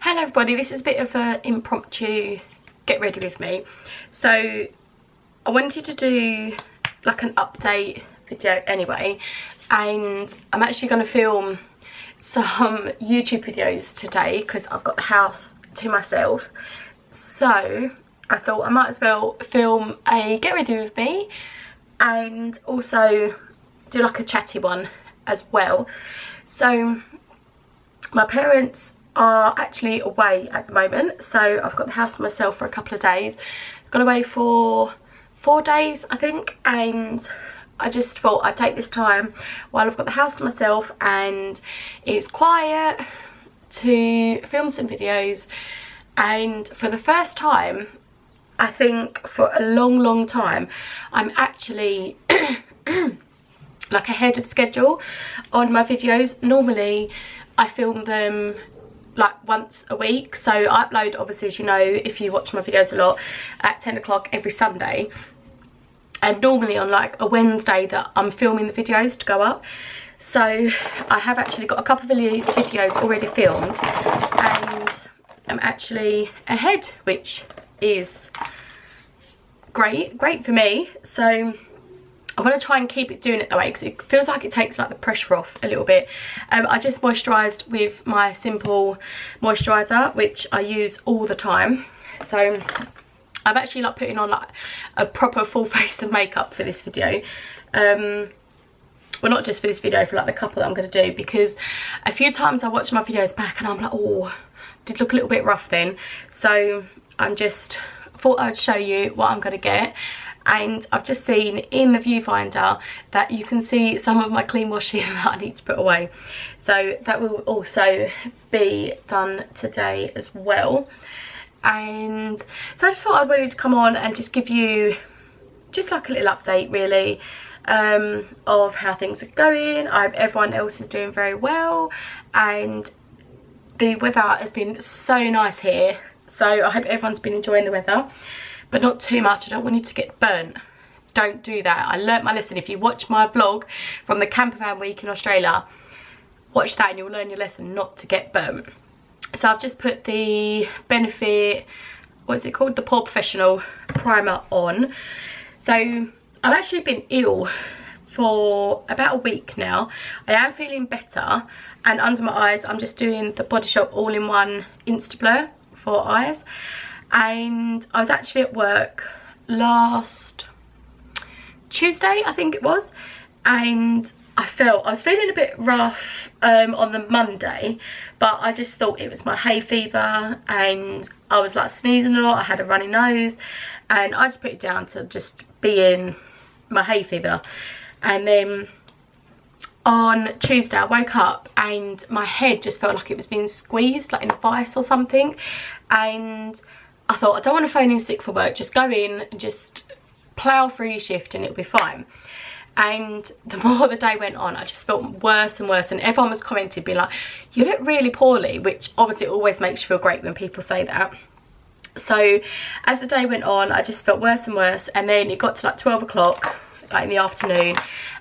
Hello everybody, this is a bit of an impromptu get ready with me. So I wanted to do like an update video anyway, and I'm actually going to film some YouTube videos today because I've got the house to myself. So I thought I might as well film a get ready with me and also do like a chatty one as well. So my parents are actually away at the moment, so I've got the house to myself for a couple of days. I've gone away for 4 days I think, and I just thought I'd take this time while I've got the house to myself and it's quiet to film some videos. And for the first time, I think for a long time, I'm actually like ahead of schedule on my videos. Normally I film them like once a week, so I upload, obviously, as you know if you watch my videos a lot, at 10 o'clock every Sunday, and normally on like a Wednesday that I'm filming the videos to go up. So I have actually got a couple of videos already filmed and I'm actually ahead, which is great for me. So I want to try and keep it doing it that way because it feels like it takes like the pressure off a little bit. I just moisturised with my Simple moisturiser, which I use all the time. So I'm actually like putting on like a proper full face of makeup for this video. Well, not just for this video, for like the couple that I'm going to do, because a few times I watch my videos back and I'm like, oh, did look a little bit rough then. So I'm just thought I'd show you what I'm going to get. And I've just seen in the viewfinder that you can see some of my clean washing that I need to put away. So that will also be done today as well. And so I just thought I'd wanted to come on and just give you just like a little update really, of how things are going. I hope everyone else is doing very well, and the weather has been so nice here. So I hope everyone's been enjoying the weather, but not too much. I don't want you to get burnt. Don't do that. I learnt my lesson. If you watch my vlog from the camper van week in Australia, watch that and you'll learn your lesson not to get burnt. So I've just put the Benefit, what is it called, the Pore Professional primer on. So I've actually been ill for about a week now. I am feeling better, and under my eyes I'm just doing the Body Shop all-in-one Insta Blur for eyes. And I was actually at work last Tuesday I think it was, and I was feeling a bit rough on the Monday, but I just thought it was my hay fever, and I was like sneezing a lot, I had a runny nose, and I just put it down to just being my hay fever. And then on Tuesday I woke up and my head just felt like it was being squeezed like in a vice or something, and I thought, I don't want to phone in sick for work, just go in and just plough through your shift and it'll be fine. And the more the day went on, I just felt worse and worse, and everyone was commenting, being like, you look really poorly, which obviously always makes you feel great when people say that. So as the day went on, I just felt worse and worse, and then it got to like 12 o'clock like in the afternoon,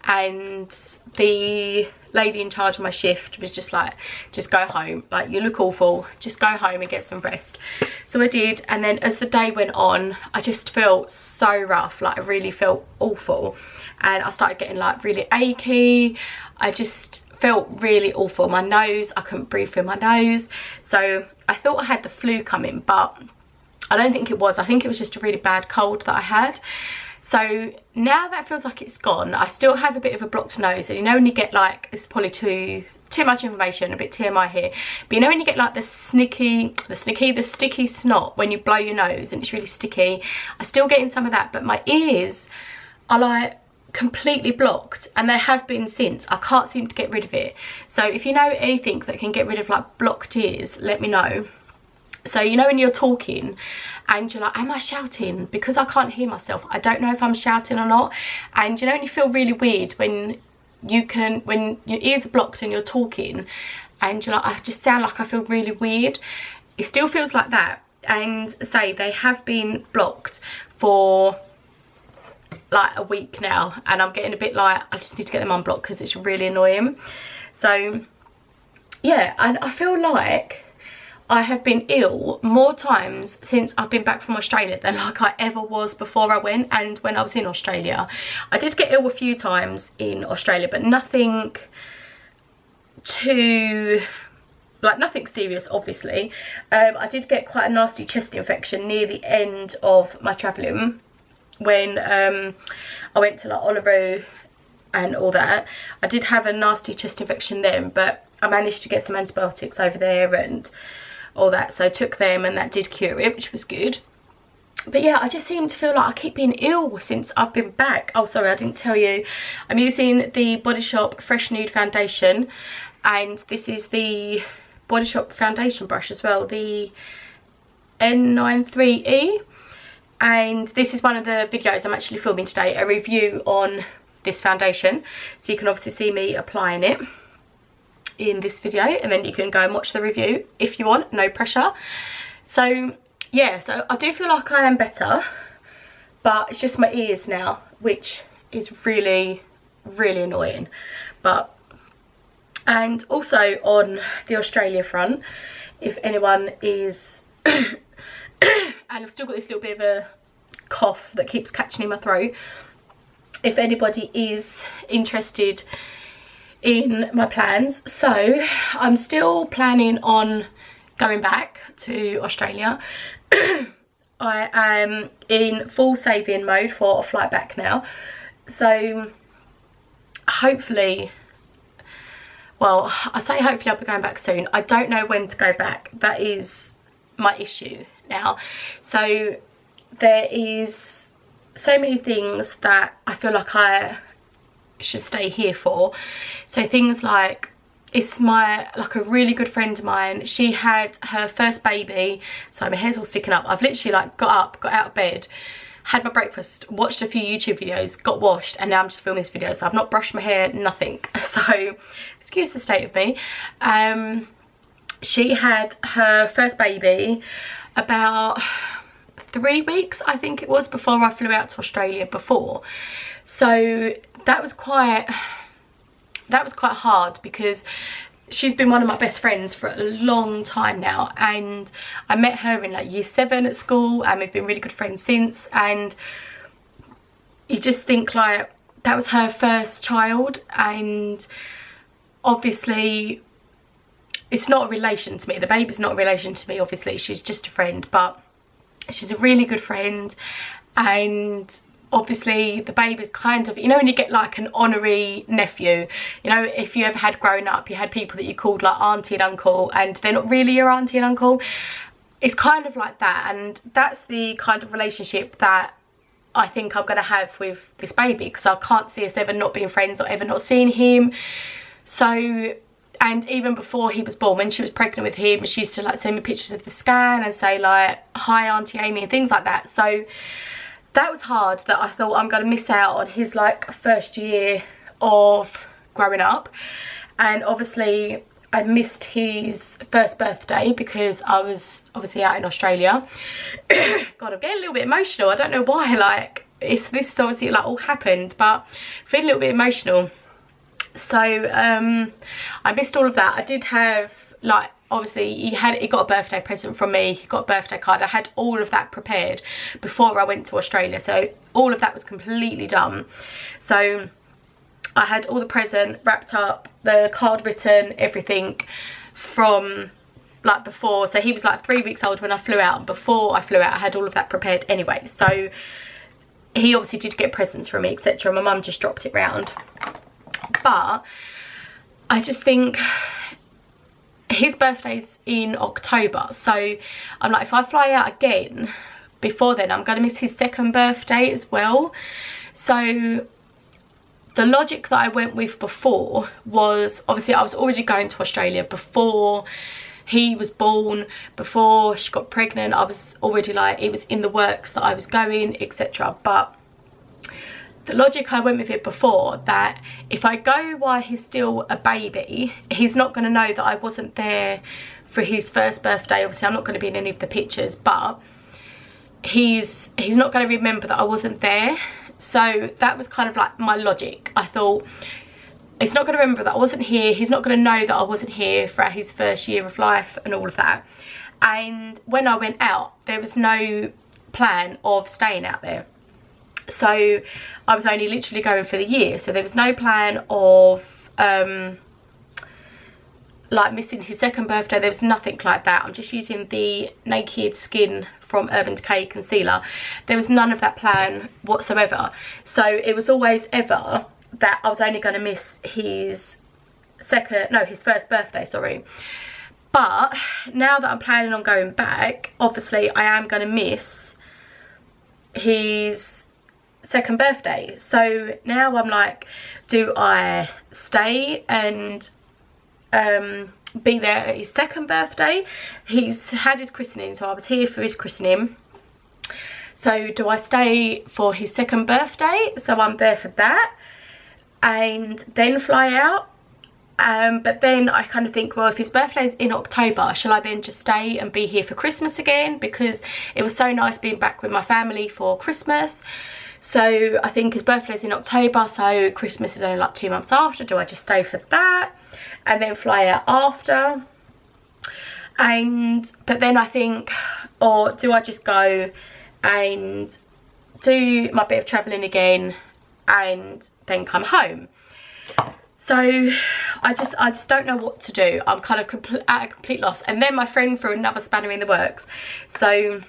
and the lady in charge of my shift was just like, just go home, like you look awful, just go home and get some rest. So I did, and then as the day went on, I just felt so rough, like I really felt awful, and I started getting like really achy. I just felt really awful. My nose, I couldn't breathe through my nose, so I thought I had the flu coming, but I don't think it was. I think it was just a really bad cold that I had. So now that feels like it's gone, I still have a bit of a blocked nose, and you know when you get like, it's probably too much information, a bit TMI here, but you know when you get like the sticky snot when you blow your nose and it's really sticky, I'm still getting some of that, but my ears are like completely blocked, and they have been since. I can't seem to get rid of it. So if you know anything that can get rid of like blocked ears, let me know. So you know when you're talking and you're like, am I shouting? Because I can't hear myself, I don't know if I'm shouting or not. And you know when you feel really weird when your ears are blocked and you're talking and you're like, I just sound like I feel really weird. It still feels like that. And say they have been blocked for like a week now, and I'm getting a bit like, I just need to get them unblocked because it's really annoying. So yeah, and I feel like I have been ill more times since I've been back from Australia than like I ever was before I went and when I was in Australia. I did get ill a few times in Australia, but nothing too, like nothing serious obviously. I did get quite a nasty chest infection near the end of my travelling when I went to like Uluru and all that. I did have a nasty chest infection then, but I managed to get some antibiotics over there and all that, so I took them and that did cure it, which was good. But yeah, I just seem to feel like I keep being ill since I've been back. Oh sorry, I didn't tell you, I'm using the Body Shop Fresh Nude foundation, and this is the Body Shop foundation brush as well, the N93E, and this is one of the videos I'm actually filming today, a review on this foundation, so you can obviously see me applying it in this video, and then you can go and watch the review if you want, no pressure. So yeah, so I do feel like I am better, but it's just my ears now, which is really annoying. But, and also on the Australia front, if anyone is and I've still got this little bit of a cough that keeps catching in my throat, if anybody is interested in my plans, so I'm still planning on going back to Australia. I am in full saving mode for a flight back now, so hopefully, well, I say hopefully I'll be going back soon. I don't know when to go back, that is my issue now. So there is so many things that I feel like I should stay here for. So things like, it's like a really good friend of mine, she had her first baby, so my hair's all sticking up. I've literally like got up, got out of bed, had my breakfast, watched a few YouTube videos, got washed, and now I'm just filming this video, so I've not brushed my hair, nothing. So excuse the state of me. She had her first baby about 3 weeks, I think it was, before I flew out to Australia before. So that was quite hard, because she's been one of my best friends for a long time now, and I met her in like year 7 at school, and we've been really good friends since. And you just think like that was her first child, and obviously it's not a relation to me, the baby's not a relation to me, obviously she's just a friend, but she's a really good friend. And obviously the baby's kind of, you know when you get like an honorary nephew, you know, if you ever had growing up, you had people that you called like auntie and uncle, and they're not really your auntie and uncle. It's kind of like that, and that's the kind of relationship that I think I'm going to have with this baby, because I can't see us ever not being friends or ever not seeing him. So, and even before he was born, when she was pregnant with him, she used to like send me pictures of the scan and say like, hi Auntie Amy, and things like that. So that was hard, that I thought I'm going to miss out on his like first year of growing up. And obviously I missed his first birthday because I was obviously out in Australia. God, I'm getting a little bit emotional, I don't know why, like this is obviously like all happened, but I feel a little bit emotional. So I missed all of that. I did have like, obviously he got a birthday present from me, he got a birthday card, I had all of that prepared before I went to Australia, so all of that was completely done. So I had all the present wrapped up, the card written, everything from like before. So he was like 3 weeks old when I flew out, and before I flew out I had all of that prepared anyway. So he obviously did get presents from me, etc. My mum just dropped it round. But I just think his birthday's in October, so I'm like, if I fly out again before then, I'm going to miss his second birthday as well. So the logic that I went with before was, obviously I was already going to Australia before he was born, before she got pregnant. I was already like, it was in the works that I was going, etc. But the logic I went with it before, that if I go while he's still a baby, he's not going to know that I wasn't there for his first birthday. Obviously I'm not going to be in any of the pictures, but he's not going to remember that I wasn't there. So that was kind of like my logic. I thought, he's not going to remember that I wasn't here, he's not going to know that I wasn't here throughout his first year of life and all of that. and when I went out there was no plan of staying out there. So I was only literally going for the year, so there was no plan of like missing his second birthday. There was nothing like that. I'm just using the Naked Skin from Urban Decay concealer. There was none of that plan whatsoever. So it was always ever that I was only going to miss his first birthday, sorry. But now that I'm planning on going back, obviously I am going to miss his second birthday. So now I'm like, do I stay and be there at his second birthday? He's had his christening, so I was here for his christening. So do I stay for his second birthday, so I'm there for that, and then fly out? But then I kind of think, well, if his birthday's in October, shall I then just stay and be here for Christmas again? Because it was so nice being back with my family for Christmas. So I think his birthday's in October, so Christmas is only like 2 months after. Do I just stay for that and then fly out after? But then I think, or do I just go and do my bit of travelling again and then come home? So I just don't know what to do. I'm kind of at a complete loss. And then my friend threw another spanner in the works. So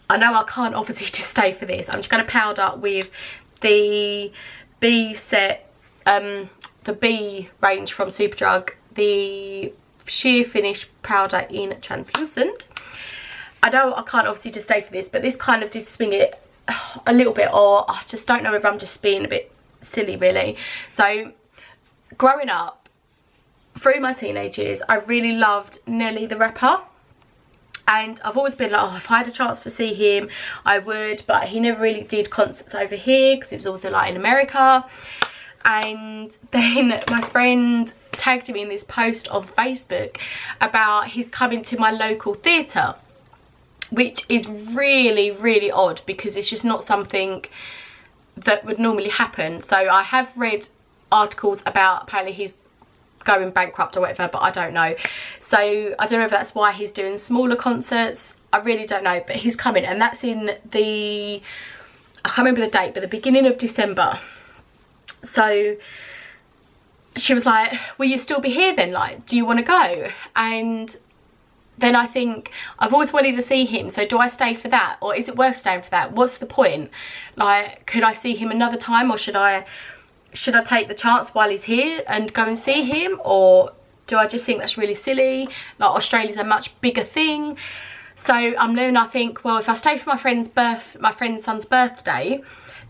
I know I can't obviously just stay for this. I'm just going to powder with the B set, the B range from Superdrug, the Sheer Finish powder in translucent. I know I can't obviously just stay for this, but this kind of did swing it a little bit, or I just don't know if I'm just being a bit silly really. So growing up, through my teenage years, I really loved Nelly the rapper. And I've always been like, oh, if I had a chance to see him, I would. But he never really did concerts over here because it was also like in America. And then my friend tagged me in this post on Facebook about he's coming to my local theatre, which is really, really odd because it's just not something that would normally happen. So I have read articles about apparently he's going bankrupt or whatever, but I don't know. So I don't know if that's why he's doing smaller concerts. I really don't know, but he's coming, and that's in the, I can't remember the date, but the beginning of December. So she was like, will you still be here then? Like, do you want to go? And then I think, I've always wanted to see him, so do I stay for that, or is it worth staying for that? What's the point? Like, could I see him another time, or should I take the chance while he's here and go and see him? Or do I just think that's really silly? Like, Australia's a much bigger thing. So I think, well, if I stay for my friend's son's birthday,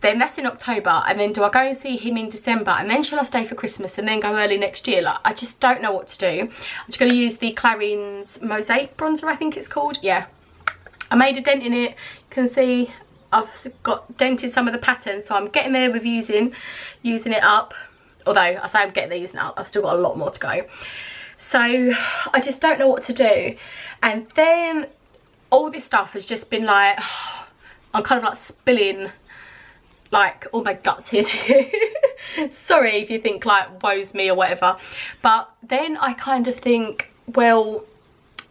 then that's in October, and then do I go and see him in December, and then shall I stay for Christmas and then go early next year? Like, I just don't know what to do. I'm just going to use the Clarins Mosaic bronzer, I think it's called. Yeah, I made a dent in it. You can see I've got dented some of the patterns, so I'm getting there with using it up. Although I say I'm getting there using it up, I've still got a lot more to go. So I just don't know what to do. And then all this stuff has just been like, I'm kind of like spilling like all my guts here too. Sorry if you think like woe's me or whatever, but then I kind of think, well,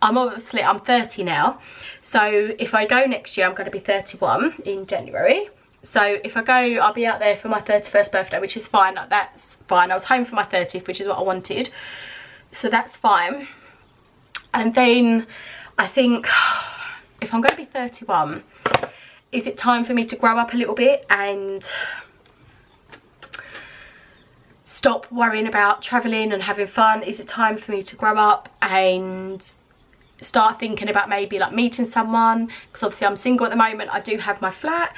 I'm 30 now, so if I go next year I'm going to be 31 in January. So if I go, I'll be out there for my 31st birthday, which is fine. Like, that's fine. I was home for my 30th, which is what I wanted, so that's fine. And then I think, if I'm going to be 31, is it time for me to grow up a little bit and stop worrying about travelling and having fun? Is it time for me to grow up and start thinking about maybe like meeting someone? Because obviously I'm single at the moment, I do have my flat,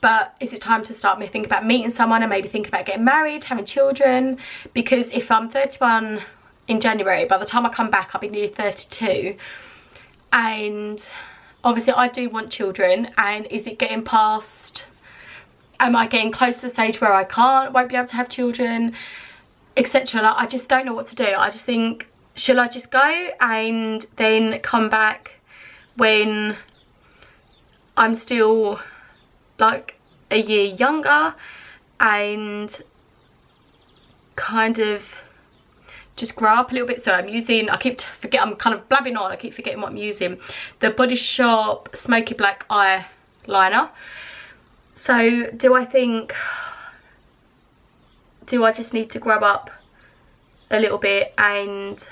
but is it time to start thinking about meeting someone and maybe thinking about getting married, having children? Because if I'm 31 in January, by the time I come back I'll be nearly 32, and obviously I do want children. And is it getting past, am I getting close to the stage where I won't be able to have children, etc.? Like, I just don't know what to do. I just think, shall I just go and then come back when I'm still like a year younger and kind of just grow up a little bit. So I'm using, I'm kind of blabbing on, I keep forgetting what I'm using. The Body Shop Smoky Black Eyeliner. So do I just need to grab up a little bit and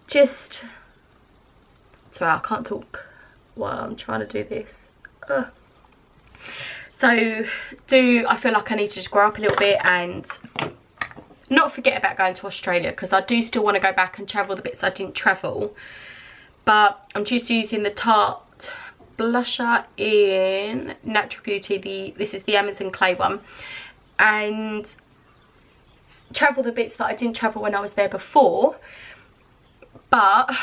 just, sorry, I can't talk while I'm trying to do this. So I feel like I need to just grow up a little bit and not forget about going to Australia, because I do still want to go back and travel the bits I didn't travel. But I'm just using the Tarte blusher in Natural Beauty. This is the Amazon Clay one, and travel the bits that I didn't travel when I was there before. But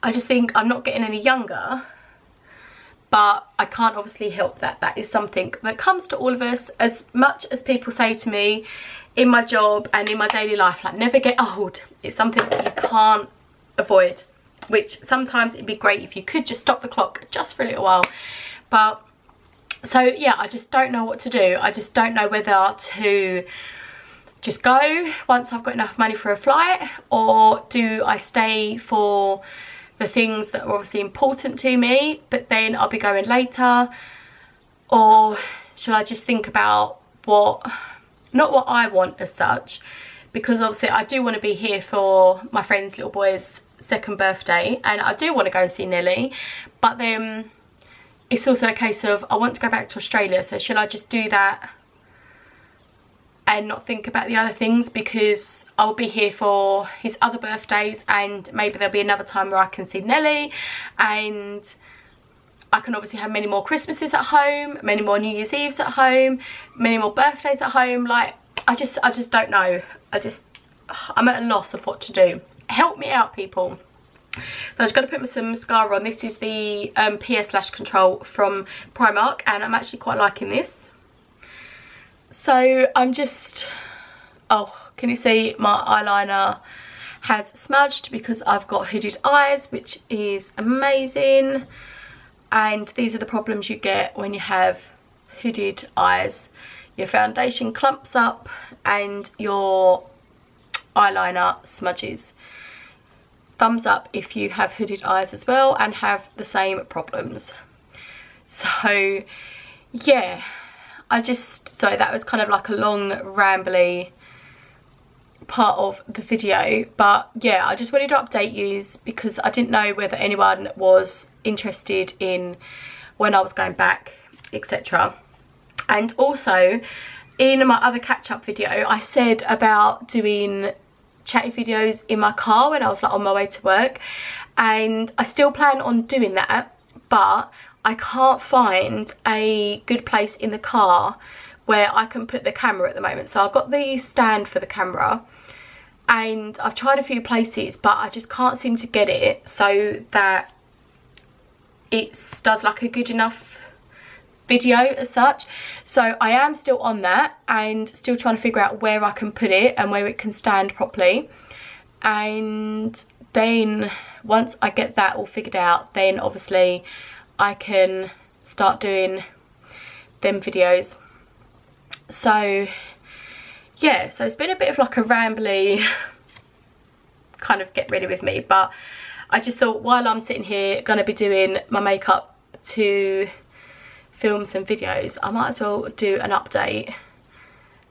I just think I'm not getting any younger, but I can't obviously help that. That is something that comes to all of us. As much as people say to me in my job and in my daily life, like, never get old, it's something that you can't avoid, which sometimes it'd be great if you could just stop the clock just for a little while. But so yeah, I just don't know what to do. I just don't know whether to just go once I've got enough money for a flight, or do I stay for the things that are obviously important to me but then I'll be going later, or shall I just think about not what I want as such, because obviously I do want to be here for my friend's little boy's 2nd birthday, and I do want to go and see Nelly, but then it's also a case of I want to go back to Australia. So should I just do that and not think about the other things, because I'll be here for his other birthdays, and maybe there'll be another time where I can see Nelly, and I can obviously have many more Christmases at home, many more New Year's Eves at home, many more birthdays at home. Like, I just don't know. I'm at a loss of what to do. Help me out, people. So I just got to put some mascara on. This is the PS Lash Control from Primark, and I'm actually quite liking this. So I'm just, oh, can you see my eyeliner has smudged because I've got hooded eyes, which is amazing. And these are the problems you get when you have hooded eyes. Your foundation clumps up and your eyeliner smudges. Thumbs up if you have hooded eyes as well and have the same problems. So yeah, sorry, that was kind of like a long rambly part of the video, but yeah, I just wanted to update you because I didn't know whether anyone was interested in when I was going back, etc. And also in my other catch-up video I said about doing chatty videos in my car when I was like on my way to work, and I still plan on doing that, but I can't find a good place in the car where I can put the camera at the moment. So I've got the stand for the camera and I've tried a few places, but I just can't seem to get it so that it does like a good enough video as such. So I am still on that and still trying to figure out where I can put it and where it can stand properly. And then once I get that all figured out, then obviously I can start doing them videos. So yeah, so it's been a bit of like a rambly kind of get ready with me, but I just thought while I'm sitting here gonna be doing my makeup to film some videos, I might as well do an update.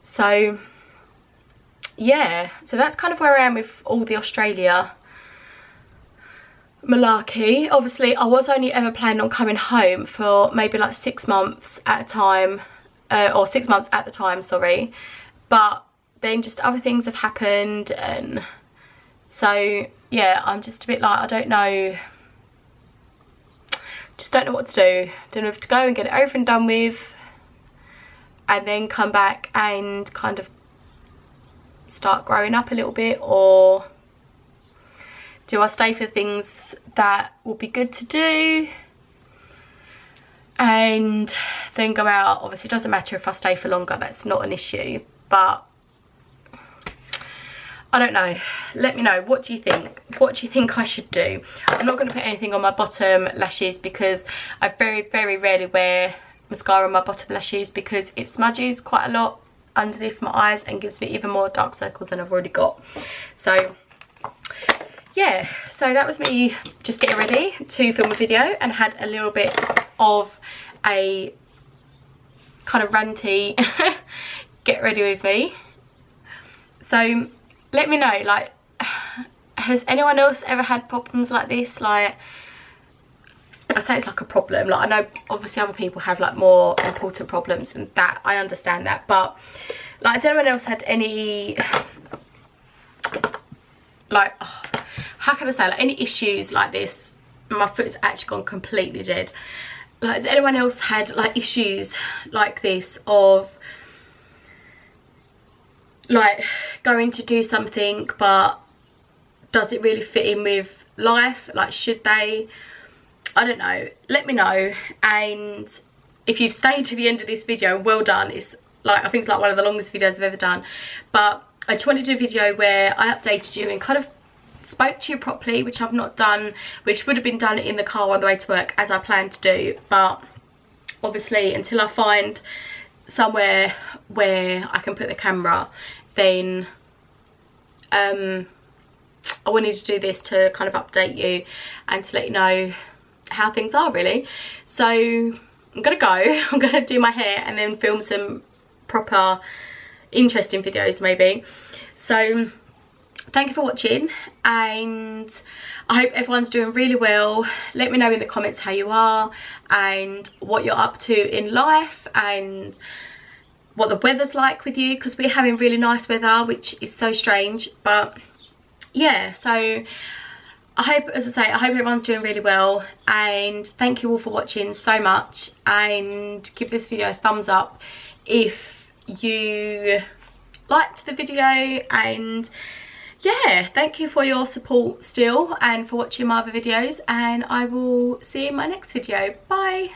So yeah, so that's kind of where I am with all the Australia malarkey. Obviously I was only ever planning on coming home for maybe like 6 months at a time, or 6 months at the time, sorry, but then just other things have happened, and so yeah, I'm just a bit like, I don't know, just don't know what to do. Don't know if to go and get it over and done with and then come back and kind of start growing up a little bit, or do I stay for things that will be good to do and then go out. Obviously it doesn't matter if I stay for longer, that's not an issue, but I don't know. Let me know, what do you think? What do you think I should do? I'm not going to put anything on my bottom lashes because I very, very rarely wear mascara on my bottom lashes because it smudges quite a lot underneath my eyes and gives me even more dark circles than I've already got. So yeah, so that was me just getting ready to film a video, and had a little bit of a kind of ranty get ready with me. So let me know, like, has anyone else ever had problems like this? Like, I say it's like a problem, like I know obviously other people have like more important problems than that, I understand that, but like, has anyone else had any, like, oh, how can I say, like any issues like this? My foot's actually gone completely dead. Like, has anyone else had like issues like this of like going to do something but does it really fit in with life? Like, should they? I don't know, let me know. And if you've stayed to the end of this video, well done. It's like, I think it's like one of the longest videos I've ever done, but I just wanted to do a video where I updated you and kind of spoke to you properly, which I've not done, which would have been done in the car on the way to work as I planned to do, but obviously until I find somewhere where I can put the camera, then I wanted to do this to kind of update you and to let you know how things are, really. So I'm gonna go, I'm gonna do my hair and then film some proper interesting videos maybe. So thank you for watching, and I hope everyone's doing really well. Let me know in the comments how you are and what you're up to in life and what the weather's like with you, because we're having really nice weather, which is so strange. But yeah, so I hope, as I say, I hope everyone's doing really well, and thank you all for watching so much, and give this video a thumbs up if you liked the video. And yeah, thank you for your support still and for watching my other videos, and I will see you in my next video. Bye.